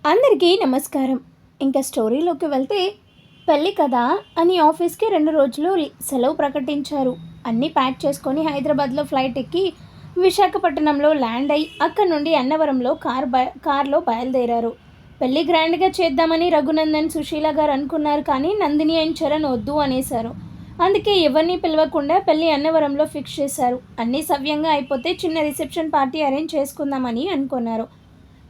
అందరికీ నమస్కారం. ఇంకా స్టోరీలోకి వెళ్తే, పెళ్ళి కదా అని ఆఫీస్కి 2 రోజులు సెలవు ప్రకటించారు. అన్నీ ప్యాక్ చేసుకొని హైదరాబాద్లో ఫ్లైట్ ఎక్కి విశాఖపట్నంలో ల్యాండ్ అయి అక్కడి నుండి అన్నవరంలో కార్లో బయలుదేరారు. పెళ్ళి గ్రాండ్గా చేద్దామని రఘునందన్, సుశీల గారు అనుకున్నారు. కానీ నందిని అండ్ చరణ్ వద్దు అనేశారు. అందుకే ఎవరిని పిలవకుండా పెళ్ళి అన్నవరంలో ఫిక్స్ చేశారు. అన్నీ సవ్యంగా అయిపోతే చిన్న రిసెప్షన్ పార్టీ అరేంజ్ చేసుకుందామని అనుకున్నారు.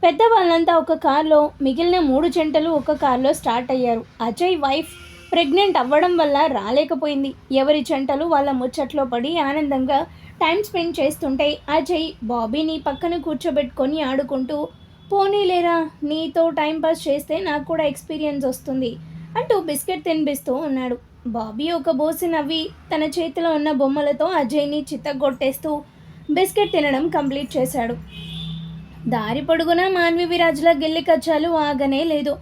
పెద్దవాళ్ళంతా ఒక కార్లో, మిగిలిన 3 జంటలు ఒక కార్లో స్టార్ట్ అయ్యారు. అజయ్ వైఫ్ ప్రెగ్నెంట్ అవ్వడం వల్ల రాలేకపోయింది. ఎవరి జంటలు వాళ్ళ ముచ్చట్లో పడి ఆనందంగా టైం స్పెండ్ చేస్తుంటే అజయ్ బాబీని పక్కన కూర్చోబెట్టుకొని ఆడుకుంటూ, పోనీలేరా, నీతో టైంపాస్ చేస్తే నాకు కూడా ఎక్స్పీరియన్స్ వస్తుంది అంటూ బిస్కెట్ తినిపిస్తూ ఉన్నాడు. బాబీ ఒక బోసి నవ్వి తన చేతిలో ఉన్న బొమ్మలతో అజయ్ని చిత్తగొట్టేస్తూ బిస్కెట్ తినడం కంప్లీట్ చేశాడు. దారి పొడుగునా మాన్వి విరాజ్ల గిల్లి కచ్చాలు ఆగనే లేదు.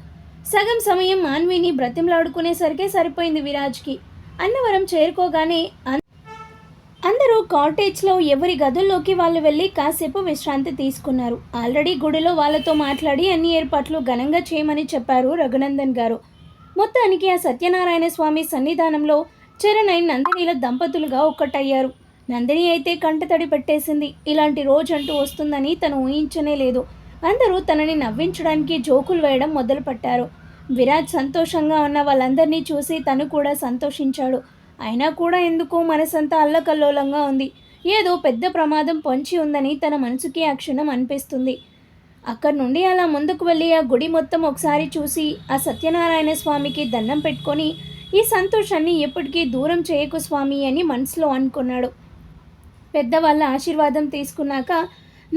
సగం సమయం మాన్విని బ్రతిమలాడుకునేసరికే సరిపోయింది విరాజ్కి. అన్నవరం చేరుకోగానే అందరూ కాటేజ్లో ఎవరి గదుల్లోకి వాళ్ళు వెళ్ళి కాసేపు విశ్రాంతి తీసుకున్నారు. ఆల్రెడీ గుడిలో వాళ్ళతో మాట్లాడి అన్ని ఏర్పాట్లు ఘనంగా చేయమని చెప్పారు రఘునందన్ గారు. మొత్తానికి ఆ సత్యనారాయణ స్వామి సన్నిధానంలో చరణ్ అండ్ నందినిల దంపతులుగా ఒక్కటయ్యారు. నందిని అయితే కంటతడి పెట్టేసింది. ఇలాంటి రోజంటూ వస్తుందని తను ఊహించనే లేదు. అందరూ తనని నవ్వించడానికి జోకులు వేయడం మొదలుపెట్టారు. విరాజ్ సంతోషంగా ఉన్న వాళ్ళందరినీ చూసి తను కూడా సంతోషించాడు. అయినా కూడా ఎందుకో మనసంతా అల్లకల్లోలంగా ఉంది. ఏదో పెద్ద ప్రమాదం పొంచి ఉందని తన మనసుకి ఆ క్షణం అనిపిస్తుంది. అక్కడి నుండి అలా ముందుకు వెళ్ళి ఆ గుడి మొత్తం ఒకసారి చూసి ఆ సత్యనారాయణ స్వామికి దండం పెట్టుకొని, ఈ సంతోషాన్ని ఎప్పటికీ దూరం చేయకు స్వామి అని మనసులో అనుకున్నాడు. పెద్దవాళ్ళ ఆశీర్వాదం తీసుకున్నాక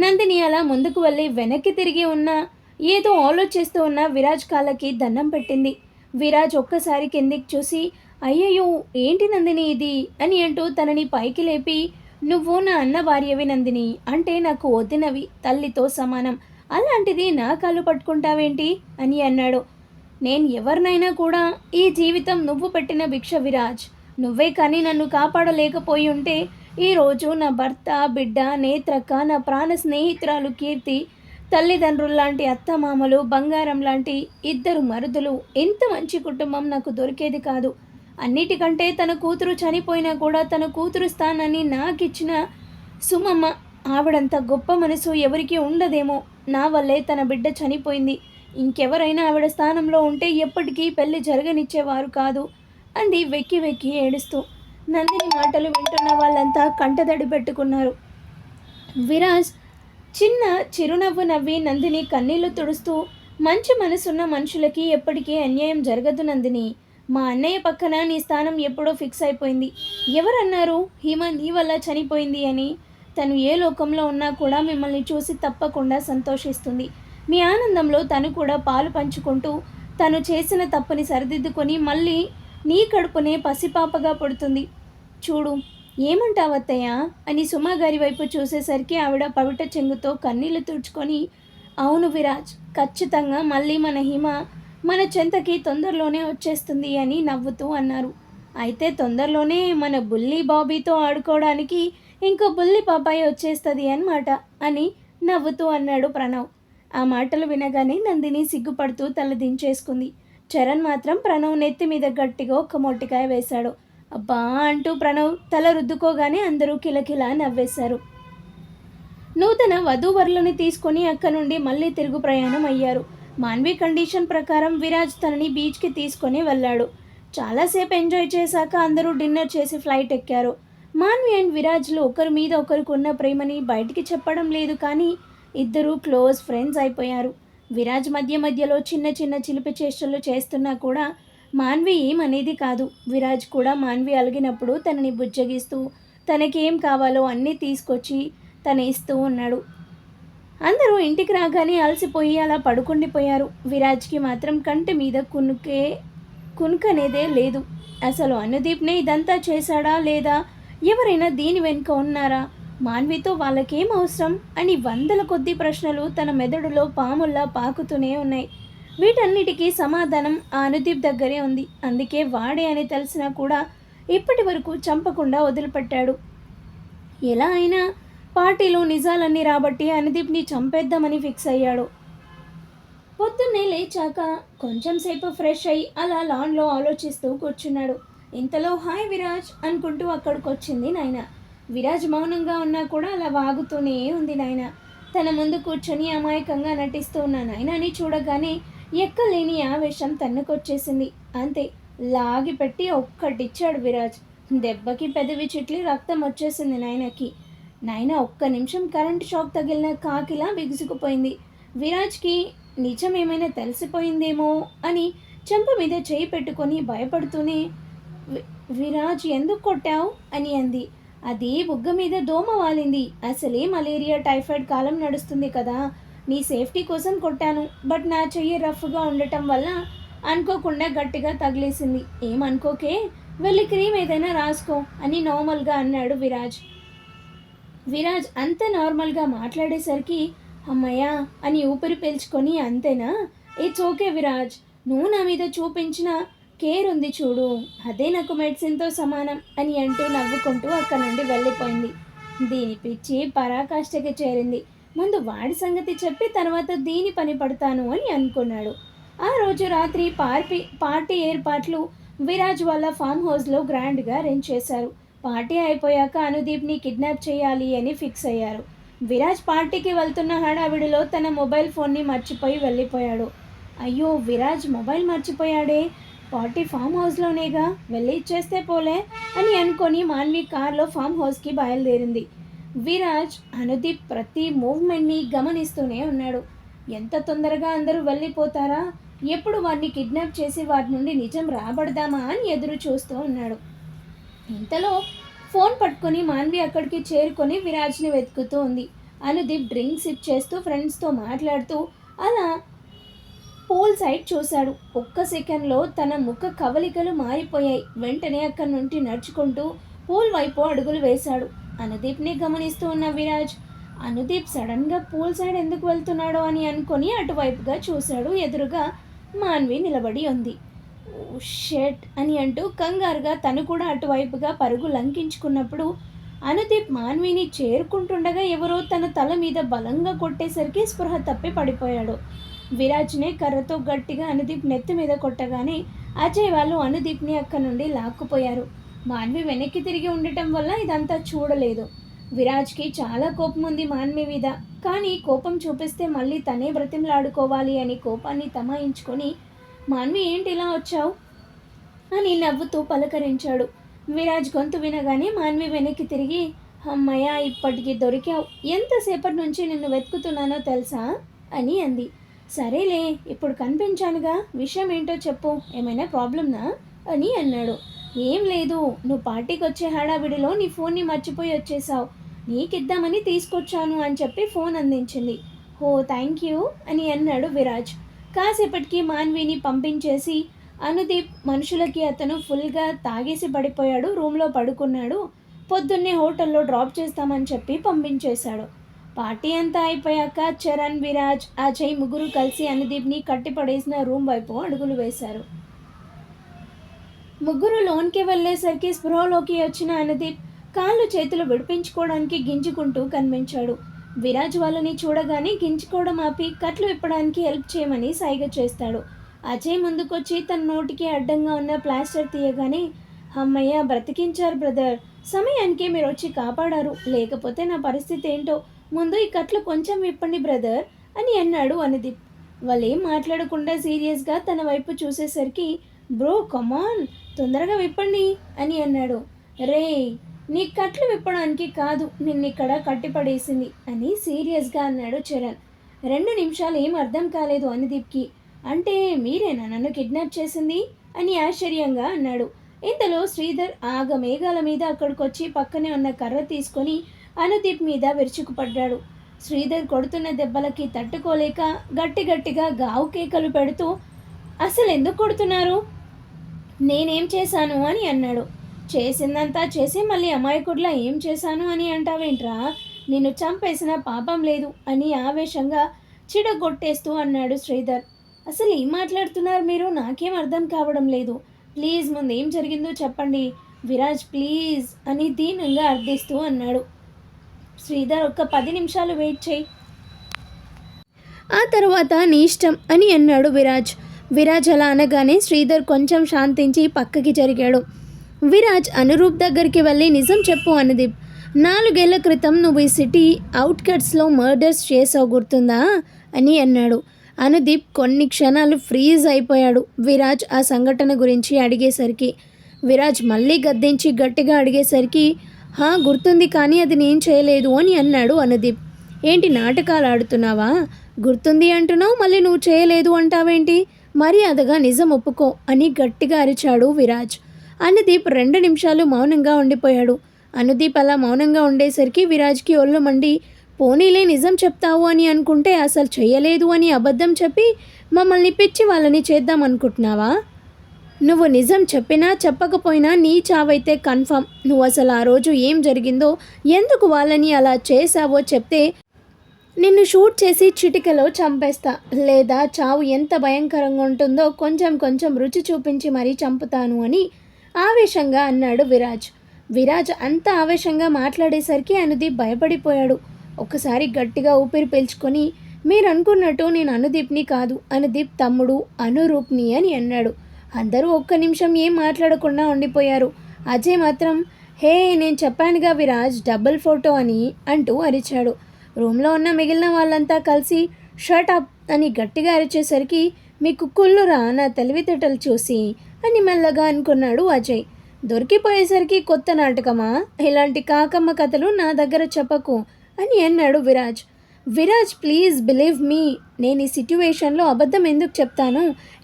నందిని అలా ముందుకు వెళ్ళి వెనక్కి తిరిగి ఉన్న ఏదో ఆలోచిస్తూ ఉన్న విరాజ్ కాళ్ళకి దండం పెట్టింది. విరాజ్ ఒక్కసారి కిందికి చూసి, అయ్యయ్యో ఏంటి నందిని ఇది అని అంటూ తనని పైకి లేపి, నువ్వు నా అన్న భార్యవి నందిని, అంటే నాకు వదినవి, తల్లితో సమానం, అలాంటిది నా కాళ్ళు పట్టుకుంటావేంటి అని అన్నాడు. నేను ఎవరినైనా కూడా ఈ జీవితం నువ్వు పెట్టిన భిక్ష విరాజ్. నువ్వే కానీ నన్ను కాపాడలేకపోయి ఉంటే ఈరోజు నా భర్త, బిడ్డ, నేత్రక్క, నా ప్రాణ స్నేహితురాలు కీర్తి, తల్లిదండ్రుల్లాంటి అత్తమామలు, బంగారం లాంటి 2 మరుదులు, ఎంత మంచి కుటుంబం నాకు దొరికేది కాదు. అన్నిటికంటే తన కూతురు చనిపోయినా కూడా తన కూతురు స్థానాన్ని నాకిచ్చిన సుమమ్మ, ఆవిడంత గొప్ప మనసు ఎవరికి ఉండదేమో. నా వల్లే తన బిడ్డ చనిపోయింది. ఇంకెవరైనా ఆవిడ స్థానంలో ఉంటే ఎప్పటికీ పెళ్లి జరగనిచ్చేవారు కాదు అంది వెక్కి వెక్కి ఏడుస్తూ. నందిని మాటలు వింటున్న వాళ్ళంతా కంటతడి పెట్టుకున్నారు. విరాజ్ చిన్న చిరునవ్వు నవ్వి నందిని కన్నీళ్లు తుడుస్తూ, మంచి మనసున్న మనుషులకి ఎప్పటికీ అన్యాయం జరగదు నందిని. మా అన్నయ్య పక్కన నీ స్థానం ఎప్పుడో ఫిక్స్ అయిపోయింది. ఎవరన్నారు హిమ నీ వల్ల చనిపోయింది అని? తను ఏ లోకంలో ఉన్నా కూడా మిమ్మల్ని చూసి తప్పకుండా సంతోషిస్తుంది. మీ ఆనందంలో తను కూడా పాలు పంచుకుంటూ తను చేసిన తప్పుని సరిదిద్దుకొని మళ్ళీ నీ కడుపునే పసిపాపగా పుడుతుంది. చూడు, ఏమంటావత్తయ్య అని సుమాగారి వైపు చూసేసరికి ఆవిడ పవిట చెంగుతో కన్నీళ్లు తుడుచుకొని, అవును విరాజ్, ఖచ్చితంగా మళ్ళీ మన హిమ మన చెంతకి తొందరలోనే వచ్చేస్తుంది అని నవ్వుతూ అన్నారు. అయితే తొందరలోనే మన బుల్లి బాబీతో ఆడుకోవడానికి ఇంకో బుల్లి పాపాయి వచ్చేస్తుంది అన్నమాట అని నవ్వుతూ అన్నాడు ప్రణవ్. ఆ మాటలు వినగానే నందిని సిగ్గుపడుతూ తల దించేసుకుంది. చరణ్ మాత్రం ప్రణవ్ నెత్తి మీద గట్టిగా ఒక మొట్టికాయ వేశాడు. అబ్బా అంటూ ప్రణవ్ తల రుద్దుకోగానే అందరూ కిలకిలా నవ్వేశారు. నూతన వధూవరులని తీసుకొని అక్క నుండి మళ్ళీ తిరుగు ప్రయాణం అయ్యారు. మాన్వి కండిషన్ ప్రకారం విరాజ్ తనని బీచ్కి తీసుకొని వెళ్ళాడు. చాలాసేపు ఎంజాయ్ చేశాక అందరూ డిన్నర్ చేసి ఫ్లైట్ ఎక్కారు. మాన్వి అండ్ విరాజ్లు ఒకరి మీద ఒకరికి ఉన్న ప్రేమని బయటికి చెప్పడం లేదు, కానీ ఇద్దరూ క్లోజ్ ఫ్రెండ్స్ అయిపోయారు. విరాజ్ మధ్య మధ్యలో చిన్న చిన్న చిలిపి చేష్టలు చేస్తున్నా కూడా మాన్వి ఏమనేది కాదు. విరాజ్ కూడా మాన్వి అలిగినప్పుడు తనని బుజ్జగిస్తూ తనకేం కావాలో అన్నీ తీసుకొచ్చి తను ఇస్తూ ఉన్నాడు. అందరూ ఇంటికి రాగానే అలసిపోయి అలా పడుకుండిపోయారు. విరాజ్కి మాత్రం కంటి మీద కునుకనేదే లేదు. అసలు అనుదీప్నే ఇదంతా చేశాడా లేదా, ఎవరైనా దీని వెనుక ఉన్నారా, మాన్వితో వాళ్ళకేం అవసరం అని వందల కొద్ది ప్రశ్నలు తన మెదడులో పాముల్లా పాకుతూనే ఉన్నాయి. వీటన్నిటికీ సమాధానం ఆ అనుదీప్ దగ్గరే ఉంది. అందుకే వాడే అని తెలిసినా కూడా ఇప్పటి వరకు చంపకుండా వదిలిపెట్టాడు. ఎలా అయినా పార్టీలో నిజాలన్నీ రాబట్టి అనుదీప్ని చంపేద్దామని ఫిక్స్ అయ్యాడు. పొద్దున్నే లేచాక కొంచెం సేపు ఫ్రెష్ అయ్యి అలా లాన్లో ఆలోచిస్తూ కూర్చున్నాడు. ఇంతలో హాయ్ విరాజ్ అనుకుంటూ అక్కడికి వచ్చింది నైనా. విరాజ్ మౌనంగా ఉన్నా కూడా అలా వాగుతూనే ఉంది నైనా. తన ముందు కూర్చొని అమాయకంగా నటిస్తూ ఉన్న నైనాని చూడగానే ఎక్కలేని ఆవేశం తన్నుకొచ్చేసింది. అంతే, లాగి పెట్టి ఒక్కటిచ్చాడు విరాజ్. దెబ్బకి పెదవి చిట్లి రక్తం వచ్చేసింది నైనాకి. నైనా ఒక్క నిమిషం కరెంట్ షాక్ తగిలిన కాకిలా బిగుసుకుపోయింది. విరాజ్కి నిజం ఏమైనా తెలిసిపోయిందేమో అని చెంప మీద చేయి పెట్టుకొని భయపడుతూనే విరాజ్ ఎందుకు కొట్టావు అని అంది. అది బుగ్గ మీద దోమ వాలింది. అసలే మలేరియా టైఫాయిడ్ కాలం నడుస్తుంది కదా, నీ సేఫ్టీ కోసం కొట్టాను. బట్ నా చెయ్యి రఫ్గా ఉండటం వల్ల అనుకోకుండా గట్టిగా తగిలేసింది. ఏమనుకోకే, వెళ్ళి క్రీమ్ ఏదైనా రాసుకో అని నార్మల్గా అన్నాడు విరాజ్. విరాజ్ అంత నార్మల్గా మాట్లాడేసరికి అమ్మయ్యా అని ఊపిరి పీల్చుకొని అంతేనా, ఇట్స్ ఓకే విరాజ్, నువ్వు నా మీద చూపించిన కేర్ ఉంది చూడు, అదే నాకు మెడిసిన్తో సమానం అని అంటూ నవ్వుకుంటూ అక్కడి నుండి వెళ్ళిపోయింది. దీని పిచ్చి పరాకాష్ఠకి చేరింది. ముందు వాడి సంగతి చెప్పి తర్వాత దీని పని పడతాను అని అనుకున్నాడు. ఆ రోజు రాత్రి పార్టీ ఏర్పాట్లు విరాజ్ వాళ్ళ ఫామ్ హౌస్లో గ్రాండ్గా అరేంజ్ చేశారు. పార్టీ అయిపోయాక అనుదీప్ని కిడ్నాప్ చేయాలి అని ఫిక్స్ అయ్యారు. విరాజ్ పార్టీకి వెళ్తున్న హడావిడిలో తన మొబైల్ ఫోన్ని మర్చిపోయి వెళ్ళిపోయాడు. అయ్యో, విరాజ్ మొబైల్ మర్చిపోయాడే, పార్టీ ఫామ్ హౌస్లోనేగా, వెళ్ళి ఇచ్చేస్తే పోలే అని అనుకొని మాన్వి కార్లో ఫామ్ హౌస్కి బయలుదేరింది. విరాజ్ అనుదీప్ ప్రతి మూవ్మెంట్ని గమనిస్తూనే ఉన్నాడు. ఎంత తొందరగా అందరూ వెళ్ళిపోతారా, ఎప్పుడు వారిని కిడ్నాప్ చేసి వారి నుండి నిజం రాబడదామా అని ఎదురు చూస్తూ ఉన్నాడు. ఇంతలో ఫోన్ పట్టుకొని మాన్వి అక్కడికి చేరుకొని విరాజ్ని వెతుకుతూ ఉంది. అనుదీప్ డ్రింక్ సిప్ చేస్తూ ఫ్రెండ్స్తో మాట్లాడుతూ అలా పూల్ సైడ్ చూశాడు. ఒక్క సెకండ్లో తన ముఖ కవలికలు మారిపోయాయి. వెంటనే అక్కడి నుండి నడుచుకుంటూ పూల్ వైపు అడుగులు వేశాడు. అనుదీప్ని గమనిస్తూ ఉన్న విరాజ్ అనుదీప్ సడన్గా పూల్ సైడ్ ఎందుకు వెళ్తున్నాడో అని అనుకొని అటువైపుగా చూశాడు. ఎదురుగా మాన్వి నిలబడి ఉంది. ఓ షెట్ అని అంటూ కంగారుగా తను కూడా అటువైపుగా పరుగు లంకించుకున్నప్పుడు అనుదీప్ మాన్విని చేరుకుంటుండగా ఎవరో తన తల మీద బలంగా కొట్టేసరికి స్పృహ తప్పి పడిపోయాడు. విరాజ్నే కర్రతో గట్టిగా అనుదీప్ నెత్తి మీద కొట్టగానే అజయ్ వాళ్ళు అనుదీప్ని అక్కడి నుండి లాక్కుపోయారు. మాన్వి వెనక్కి తిరిగి ఉండటం వల్ల ఇదంతా చూడలేదు. విరాజ్కి చాలా కోపం ఉంది మాన్వి మీద. కానీ కోపం చూపిస్తే మళ్ళీ తనే బ్రతిమలాడుకోవాలి అని కోపాన్ని తమాయించుకొని మాన్వి ఏంటి ఇలా వచ్చావు అని నవ్వుతూ పలకరించాడు. విరాజ్ గొంతు వినగానే మాన్వి వెనక్కి తిరిగి అమ్మయ్య, ఇప్పటికీ దొరికావు, ఎంతసేపటి నుంచి నిన్ను వెతుకుతున్నానో తెలుసా అని అంది. సరేలే, ఇప్పుడు కనిపించానుగా, విషయం ఏంటో చెప్పు, ఏమైనా ప్రాబ్లమ్నా అని అన్నాడు. ఏం లేదు, నువ్వు పార్టీకి వచ్చే హడావిడిలో నీ ఫోన్ని మర్చిపోయి వచ్చేసావు, నీకిద్దామని తీసుకొచ్చాను అని చెప్పి ఫోన్ అందించింది. ఓ థ్యాంక్ యూ అని అన్నాడు విరాజ్. కాసేపటికి మాన్విని పంపించేసి అనుదీప్ మనుషులకి అతను ఫుల్గా తాగేసి పడిపోయాడు, రూమ్లో పడుకున్నాడు. పొద్దున్నే హోటల్లో డ్రాప్ చేస్తామని చెప్పి పంపించేశాడు. పార్టీ అంతా అయిపోయాక చరణ్, విరాజ్, అజయ్ ముగ్గురు కలిసి అనుదీప్ని కట్టిపడేసిన రూమ్ వైపు అడుగులు వేశారు. ముగ్గురు లోన్కి వెళ్ళేసరికి స్పృహలోకి వచ్చిన అనుదీప్ కాళ్ళు చేతులు విడిపించుకోవడానికి గింజుకుంటూ కనిపించాడు. విరాజ్ వాళ్ళని చూడగానే గింజుకోవడం ఆపి కట్లు విప్పడానికి హెల్ప్ చేయమని సైగ చేస్తాడు. అజయ్ ముందుకొచ్చి తన నోటికి అడ్డంగా ఉన్న ప్లాస్టర్ తీయగానే అమ్మయ్య, బ్రతికించారు బ్రదర్, సమయానికి మీరు వచ్చి కాపాడారు, లేకపోతే నా పరిస్థితి ఏంటో, ముందు ఈ కట్లు కొంచెం విప్పండి బ్రదర్ అని అన్నాడు అనుదీప్. వాళ్ళేం మాట్లాడకుండా సీరియస్గా తన వైపు చూసేసరికి బ్రో కమాన్, తొందరగా విప్పండి అని అన్నాడు. రే, నీ కట్లు విప్పడానికి కాదు నిన్నిక్కడ కట్టిపడేసింది అని సీరియస్గా అన్నాడు చరణ్. 2 నిమిషాలు ఏం అర్థం కాలేదు అనుదీప్కి. అంటే మీరేనా నన్ను కిడ్నాప్ చేసింది అని ఆశ్చర్యంగా అన్నాడు. ఇంతలో శ్రీధర్ ఆగమేఘాల మీద అక్కడికొచ్చి పక్కనే ఉన్న కర్ర తీసుకొని అనుదీప్ మీద విరుచుకుపడ్డాడు. శ్రీధర్ కొడుతున్న దెబ్బలకి తట్టుకోలేక గట్టిగా గావు కేకలు పెడుతూ అసలు ఎందుకు కొడుతున్నారు, నేనేం చేశాను అని అన్నాడు. చేసిందంతా చేసి మళ్ళీ అమాయకుడిలా ఏం చేశాను అని అంటావేంట్రా, నిన్ను చంపేసిన పాపం లేదు అని ఆవేశంగా చిడగొట్టేస్తూ అన్నాడు శ్రీధర్. అసలు ఏం మాట్లాడుతున్నారు మీరు, నాకేం అర్థం కావడం లేదు, ప్లీజ్ ముందు ఏం జరిగిందో చెప్పండి విరాజ్ ప్లీజ్ అని దీనంగా అర్థిస్తూ అన్నాడు. శ్రీధర్ ఒక్క 10 నిమిషాలు వెయిట్ చేయి, ఆ తర్వాత నీ ఇష్టం అని అన్నాడు విరాజ్. విరాజ్ అలా అనగానే శ్రీధర్ కొంచెం శాంతించి పక్కకి జరిగాడు. విరాజ్ అనురూప్ దగ్గరికి వెళ్ళి నిజం చెప్పు అనుదీప్. 4 ఏళ్ల క్రితం నువ్వు ఈ సిటీ అవుట్కట్స్లో మర్డర్స్ చేసావు గుర్తుందా అని అన్నాడు. అనుదీప్ కొన్ని క్షణాలు ఫ్రీజ్ అయిపోయాడు విరాజ్ ఆ సంఘటన గురించి అడిగేసరికి. విరాజ్ మళ్ళీ గద్దించి గట్టిగా అడిగేసరికి గుర్తుంది కానీ అది నేను చేయలేదు అని అన్నాడు అనుదీప్. ఏంటి నాటకాలు ఆడుతున్నావా? గుర్తుంది అంటున్నావు, మళ్ళీ నువ్వు చేయలేదు అంటావేంటి? మర్యాదగా నిజం ఒప్పుకో అని గట్టిగా అరిచాడు విరాజ్. అనుదీప్ 2 నిమిషాలు మౌనంగా ఉండిపోయాడు. అనుదీప్ అలా మౌనంగా ఉండేసరికి విరాజ్కి ఒళ్ళు మండి, పోనీలే నిజం చెప్తావు అని అనుకుంటే అసలు చెయ్యలేదు అని అబద్ధం చెప్పి మమ్మల్ని పిచ్చి వాళ్ళని చేద్దాం అనుకుంటున్నావా? నువ్వు నిజం చెప్పినా చెప్పకపోయినా నీ చావైతే కన్ఫర్మ్. నువ్వు అసలు ఆ రోజు ఏం జరిగిందో, ఎందుకు వాళ్ళని అలా చేశావో చెప్తే నిన్ను షూట్ చేసి చిటికలో చంపేస్తా, లేదా చావు ఎంత భయంకరంగా ఉంటుందో కొంచెం కొంచెం రుచి చూపించి మరీ చంపుతాను అని ఆవేశంగా అన్నాడు విరాజ్. విరాజ్ అంత ఆవేశంగా మాట్లాడేసరికి అనుదీప్ భయపడిపోయాడు. ఒకసారి గట్టిగా ఊపిరి పీల్చుకొని, మీరు అనుకున్నట్టు నేను అనుదీప్ని కాదు, అనుదీప్ తమ్ముడు అనురూప్ని అని అన్నాడు. అందరూ ఒక్క నిమిషం ఏం మాట్లాడకుండా ఉండిపోయారు. అజయ్ మాత్రం, హే నేను చెప్పానుగా విరాజ్ డబుల్ ఫోటో అని అంటూ అరిచాడు. రూమ్లో ఉన్న మిగిలిన వాళ్ళంతా కలిసి షట్ అప్ అని గట్టిగా అరిచేసరికి, మీకు కుళ్ళురా నా తెలివితేటలు చూసి అని మెల్లగా అనుకున్నాడు అజయ్. దొరికిపోయేసరికి కొత్త నాటకమా? ఇలాంటి కాకమ్మ కథలు నా దగ్గర చెప్పకు అని అన్నాడు Viraj. Viraj please believe me, నేను ఈ సిట్యువేషన్లో అబద్ధం ఎందుకు చెప్తాను?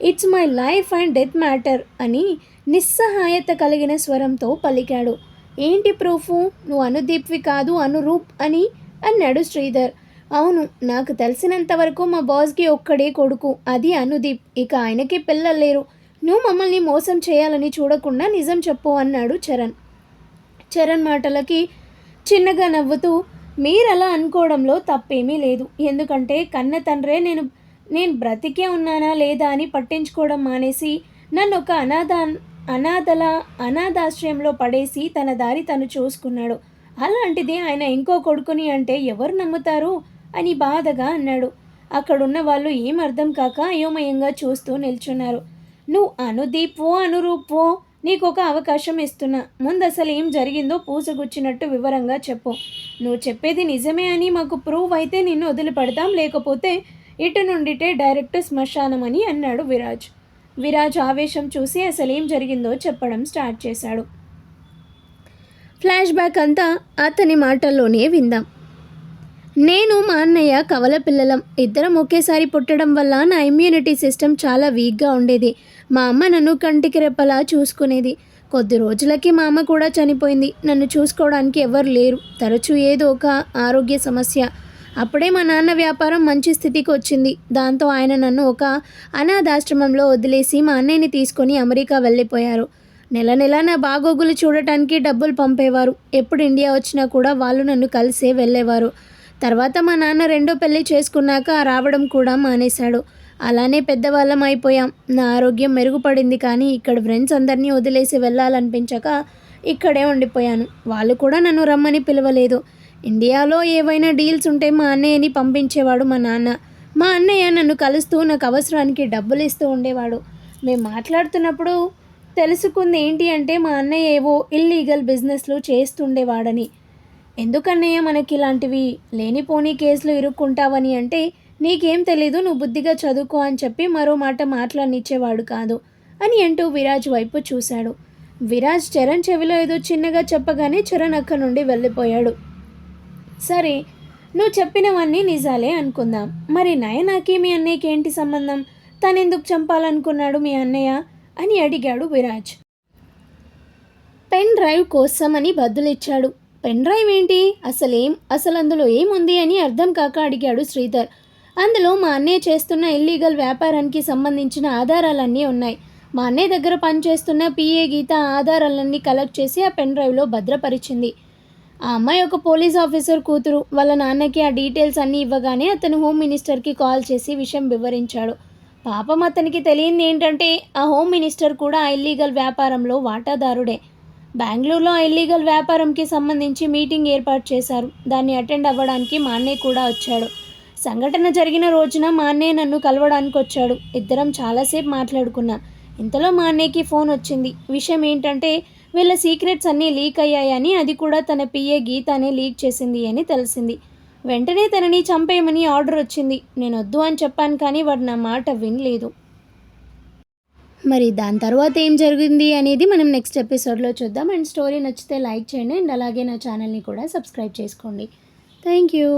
It's my life and death matter అని నిస్సహాయత కలిగిన స్వరంతో పలికాడు. ఏంటి ప్రూఫు? నువ్వు అనుదీప్వి కాదు అనురూప్ అని అన్నాడు శ్రీధర్. అవును, నాకు తెలిసినంత వరకు మా బాస్కి ఒక్కడే కొడుకు, అది అనుదీప్. ఇక ఆయనకి పిల్లలు లేరు. నువ్వు మమ్మల్ని మోసం చేయాలని చూడకుండా నిజం చెప్పు అన్నాడు చరణ్. చరణ్ మాటలకి చిన్నగా నవ్వుతూ, మీరలా అనుకోవడంలో తప్పేమీ లేదు. ఎందుకంటే కన్న తండ్రే నేను బ్రతికే ఉన్నానా లేదా అని పట్టించుకోవడం మానేసి నన్ను ఒక అనాథాశ్రయంలో పడేసి తన దారి తను చూసుకున్నాడు. అలాంటిది ఆయన ఇంకో కొడుకుని అంటే ఎవరు నమ్ముతారు అని బాధగా అన్నాడు. అక్కడున్న వాళ్ళు ఏం అర్థం కాక అయోమయంగా చూస్తూ నిల్చున్నారు. నువ్వు అనుదీప్వో అనురూప్వో నీకు ఒక అవకాశం ఇస్తున్నా. ముందు అసలు ఏం జరిగిందో పూసగుచ్చినట్టు వివరంగా చెప్పు. నువ్వు చెప్పేది నిజమే అని మాకు ప్రూవ్ అయితే నిన్ను వదిలిపెడతాం, లేకపోతే ఇటు నుండిటే డైరెక్ట్ శ్మశానం అని అన్నాడు విరాజ్. విరాజ్ ఆవేశం చూసి అసలు ఏం జరిగిందో చెప్పడం స్టార్ట్ చేశాడు. ఫ్లాష్ బ్యాక్ అంతా అతని మాటల్లోనే విందాం. నేను మా అన్నయ్య కవల పిల్లలం. ఇద్దరం ఒకేసారి పుట్టడం వల్ల నా ఇమ్యూనిటీ సిస్టమ్ చాలా వీక్గా ఉండేది. మా అమ్మ నన్ను కంటికి రెప్పలా చూసుకునేది. కొద్ది రోజులకి మా అమ్మ కూడా చనిపోయింది. నన్ను చూసుకోవడానికి ఎవరు లేరు. తరచూ ఏదో ఒక ఆరోగ్య సమస్య. అప్పుడే మా నాన్న వ్యాపారం మంచి స్థితికి వచ్చింది. దాంతో ఆయన నన్ను ఒక అనాథాశ్రమంలో వదిలేసి మా అన్నయ్యని తీసుకొని అమెరికా వెళ్ళిపోయారు. నెల నెల నా బాగోగులు చూడటానికి డబ్బులు పంపేవారు. ఎప్పుడు ఇండియా వచ్చినా కూడా వాళ్ళు నన్ను కలిసే వెళ్ళేవారు. తర్వాత మా నాన్న రెండో పెళ్లి చేసుకున్నాక రావడం కూడా మానేశాడు. అలానే పెద్దవాళ్ళం అయిపోయాం. నా ఆరోగ్యం మెరుగుపడింది, కానీ ఇక్కడ ఫ్రెండ్స్ అందరినీ వదిలేసి వెళ్ళాలనిపించక ఇక్కడే ఉండిపోయాను. వాళ్ళు కూడా నన్ను రమ్మని పిలవలేదు. ఇండియాలో ఏవైనా డీల్స్ ఉంటే మా అన్నయ్యని పంపించేవాడు మా నాన్న. మా అన్నయ్య నన్ను కలుస్తూ నాకు అవసరానికి డబ్బులు ఇస్తూ ఉండేవాడు. మేము మాట్లాడుతున్నప్పుడు తెలుసుకుంది ఏంటి అంటే మా అన్నయ్య ఏవో ఇల్లీగల్ బిజినెస్లు చేస్తుండేవాడని. ఎందుకన్నయ్య మనకి ఇలాంటివి లేనిపోని కేసులు ఇరుక్కుంటావని అంటే, నీకేం తెలీదు, నువ్వు బుద్ధిగా చదువుకో అని చెప్పి మరో మాట మాట్లాడనిచ్చేవాడు కాదు అని అంటూ విరాజ్ వైపు చూశాడు. విరాజ్ చరణ్ చెవిలో ఏదో చిన్నగా చెప్పగానే చరణ్ అక్కడి నుండి వెళ్ళిపోయాడు. సరే, నువ్వు చెప్పినవన్నీ నిజాలే అనుకుందాం. మరి నయనాకి మీ అన్నయ్యకి ఏంటి సంబంధం? తనెందుకు చంపాలనుకున్నాడు మీ అన్నయ్య అని అడిగాడు విరాజ్. పెన్ డ్రైవ్ కోసం అని బదులిచ్చాడు. పెన్ డ్రైవ్ ఏంటి? అసలు అందులో ఏముంది అని అర్థం కాక అడిగాడు శ్రీధర్. అందులో మా అన్నయ్య చేస్తున్న ఇల్లీగల్ వ్యాపారానికి సంబంధించిన ఆధారాలన్నీ ఉన్నాయి. మా అన్నయ్య దగ్గర పనిచేస్తున్న పిఏ గీత ఆధారాలన్నీ కలెక్ట్ చేసి ఆ పెన్ డ్రైవ్లో భద్రపరిచింది. ఆ అమ్మాయి ఒక పోలీస్ ఆఫీసర్ కూతురు. వాళ్ళ నాన్నకి ఆ డీటెయిల్స్ అన్నీ ఇవ్వగానే అతను హోమ్ మినిస్టర్కి కాల్ చేసి విషయం వివరించాడు. పాపం అతనికి తెలియంది ఏంటంటే ఆ హోమ్ మినిస్టర్ కూడా ఆ ఇల్లీగల్ వ్యాపారంలో వాటాదారుడే. బెంగళూరులో ఆ ఇల్లీగల్ వ్యాపారంకి సంబంధించి మీటింగ్ ఏర్పాటు చేశారు. దాన్ని అటెండ్ అవ్వడానికి మా అన్నయ్య కూడా వచ్చాడు. సంఘటన జరిగిన రోజున మా అన్నయ్య నన్ను కలవడానికి వచ్చాడు. ఇద్దరం చాలాసేపు మాట్లాడుకున్నాం. ఇంతలో మా అన్నయ్యకి ఫోన్ వచ్చింది. విషయం ఏంటంటే వీళ్ళ సీక్రెట్స్ అన్నీ లీక్ అయ్యాయని, అది కూడా తన పిఏ గీతానే లీక్ చేసింది అని తెలిసింది. వెంటనే తనని చంపేయమని ఆర్డర్ వచ్చింది. నేను వద్దు అని చెప్పాను, కానీ వాడు నా మాట వినలేదు. మరి దాని తర్వాత ఏం జరిగింది అనేది మనం నెక్స్ట్ ఎపిసోడ్లో చూద్దాం. అండ్ స్టోరీ నచ్చితే లైక్ చేయండి, అండ్ అలాగే నా ఛానల్ని కూడా సబ్స్క్రైబ్ చేసుకోండి. Thank you.